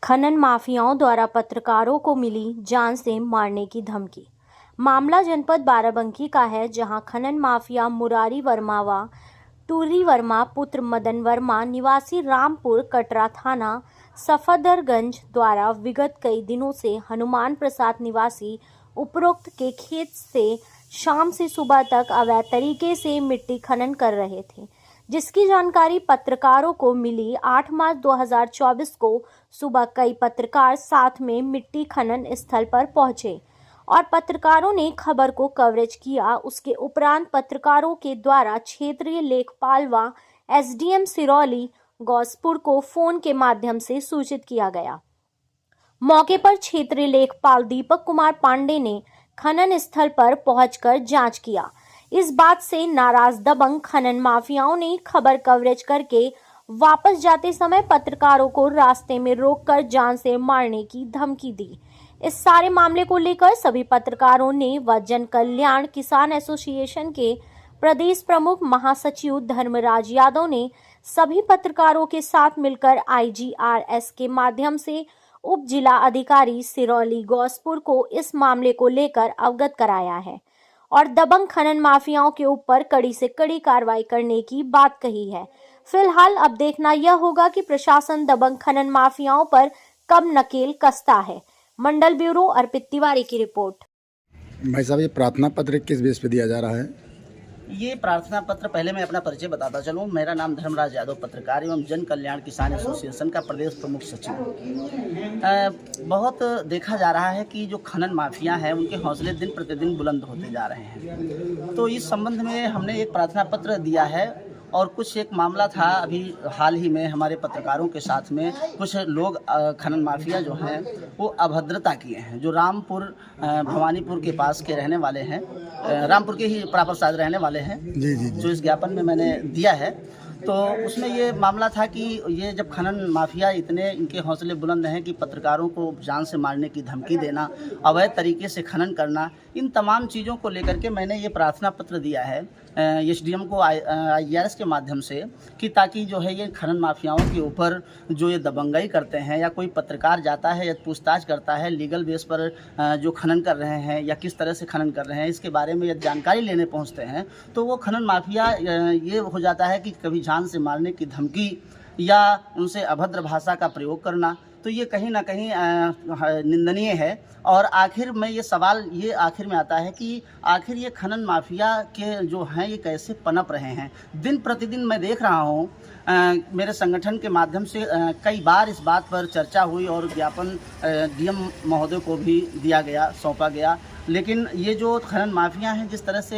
खनन माफियाओं द्वारा पत्रकारों को मिली जान से मारने की धमकी। मामला जनपद बाराबंकी का है, जहां खनन माफिया मुरारी वर्मा व टूरी वर्मा पुत्र मदन वर्मा निवासी रामपुर कटरा थाना सफदरगंज द्वारा विगत कई दिनों से हनुमान प्रसाद निवासी उपरोक्त के खेत से शाम से सुबह तक अवैध तरीके से मिट्टी खनन कर रहे थे, जिसकी जानकारी पत्रकारों को मिली। 8 मार्च 2024 को सुबह कई पत्रकार साथ में मिट्टी खनन स्थल पर पहुंचे और पत्रकारों ने खबर को कवरेज किया। उसके उपरांत पत्रकारों के द्वारा क्षेत्रीय लेखपाल व एसडीएम सिरौली गौसपुर को फोन के माध्यम से सूचित किया गया। मौके पर क्षेत्रीय लेखपाल दीपक कुमार पांडे ने खनन स्थल पर पहुंचकर जांच किया। इस बात से नाराज दबंग खनन माफियाओं ने खबर कवरेज करके वापस जाते समय पत्रकारों को रास्ते में रोककर जान से मारने की धमकी दी। इस सारे मामले को लेकर सभी पत्रकारों ने व जन कल्याण किसान एसोसिएशन के प्रदेश प्रमुख महासचिव धर्मराज यादव ने सभी पत्रकारों के साथ मिलकर IGRS के माध्यम से उप जिला अधिकारी सिरौली गौसपुर को इस मामले को लेकर अवगत कराया है और दबंग खनन माफियाओं के ऊपर कड़ी से कड़ी कार्रवाई करने की बात कही है। फिलहाल अब देखना यह होगा कि प्रशासन दबंग खनन माफियाओं पर कब नकेल कसता है। मंडल ब्यूरो अर्पित तिवारी की रिपोर्ट। भाई साहब, ये प्रार्थना पत्र किस बेस पे दिया जा रहा है? ये प्रार्थना पत्र, पहले मैं अपना परिचय बताता चलूँ। मेरा नाम धर्मराज यादव, पत्रकार एवं जन कल्याण किसान एसोसिएशन का प्रदेश प्रमुख सचिव। बहुत देखा जा रहा है कि जो खनन माफिया हैं उनके हौसले दिन प्रतिदिन बुलंद होते जा रहे हैं। तो इस संबंध में हमने एक प्रार्थना पत्र दिया है और कुछ एक मामला था अभी हाल ही में हमारे पत्रकारों के साथ में कुछ लोग खनन माफिया जो हैं वो अभद्रता किए हैं, जो रामपुर भवानीपुर के पास के रहने वाले हैं, रामपुर के ही प्रॉपर साथ रहने वाले हैं। जी जी जी। जो इस ज्ञापन में मैंने दिया है, तो उसमें ये मामला था कि ये जब खनन माफिया इतने इनके हौसले बुलंद हैं कि पत्रकारों को जान से मारने की धमकी देना, अवैध तरीके से खनन करना, इन तमाम चीज़ों को लेकर के मैंने ये प्रार्थना पत्र दिया है एसडीएम को IGRS के माध्यम से, कि ताकि जो है ये खनन माफियाओं के ऊपर जो ये दबंगाई करते हैं या कोई पत्रकार जाता है या पूछताछ करता है लीगल बेस पर जो खनन कर रहे हैं या किस तरह से खनन कर रहे हैं, इसके बारे में यदि जानकारी लेने पहुंचते हैं तो वो खनन माफिया ये हो जाता है कि कभी जान से मारने की धमकी या उनसे अभद्र भाषा का प्रयोग करना, तो ये कहीं ना कहीं निंदनीय है। और आखिर में ये सवाल ये आखिर में आता है कि आखिर ये खनन माफिया के जो हैं ये कैसे पनप रहे हैं। दिन प्रतिदिन मैं देख रहा हूँ, मेरे संगठन के माध्यम से कई बार इस बात पर चर्चा हुई और ज्ञापन DM महोदय को भी दिया गया, सौंपा गया। लेकिन ये जो खनन माफिया हैं जिस तरह से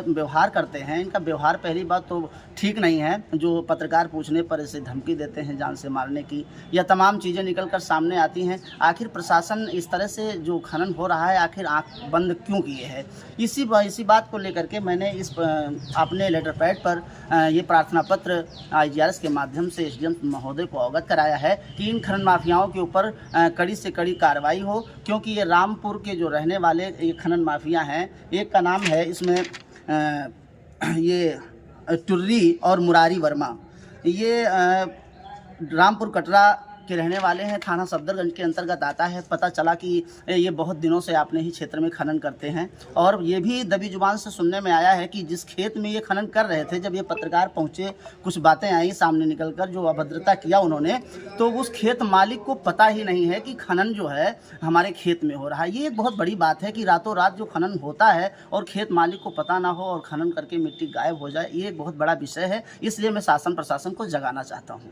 व्यवहार करते हैं, इनका व्यवहार पहली बात तो ठीक नहीं है। जो पत्रकार पूछने पर इसे धमकी देते हैं जान से मारने की, या तमाम चीज़ें निकल कर सामने आती हैं। आखिर प्रशासन इस तरह से जो खनन हो रहा है आखिर आँख बंद क्यों किए है? इसी बात को लेकर के मैंने इस अपने लेटर पैड पर ये प्रार्थना पत्र IGRS के माध्यम से SDM महोदय को अवगत कराया है कि इन खनन माफियाओं के ऊपर कड़ी से कड़ी कार्रवाई हो, क्योंकि ये रामपुर के जो रहने वाले ये खनन माफिया हैं, एक का नाम है इसमें ये टुर्री और मुरारी वर्मा, ये रामपुर कटरा के रहने वाले हैं, थाना सफदरगंज के अंतर्गत आता है। पता चला कि ये बहुत दिनों से अपने ही क्षेत्र में खनन करते हैं और ये भी दबी जुबान से सुनने में आया है कि जिस खेत में ये खनन कर रहे थे, जब ये पत्रकार पहुंचे कुछ बातें आई सामने निकलकर, जो अभद्रता किया उन्होंने, तो उस खेत मालिक को पता ही नहीं है कि खनन जो है हमारे खेत में हो रहा है। ये एक बहुत बड़ी बात है कि रातों रात जो खनन होता है और खेत मालिक को पता ना हो और खनन करके मिट्टी गायब हो जाए, ये एक बहुत बड़ा विषय है। इसलिए मैं शासन प्रशासन को जगाना चाहता हूँ।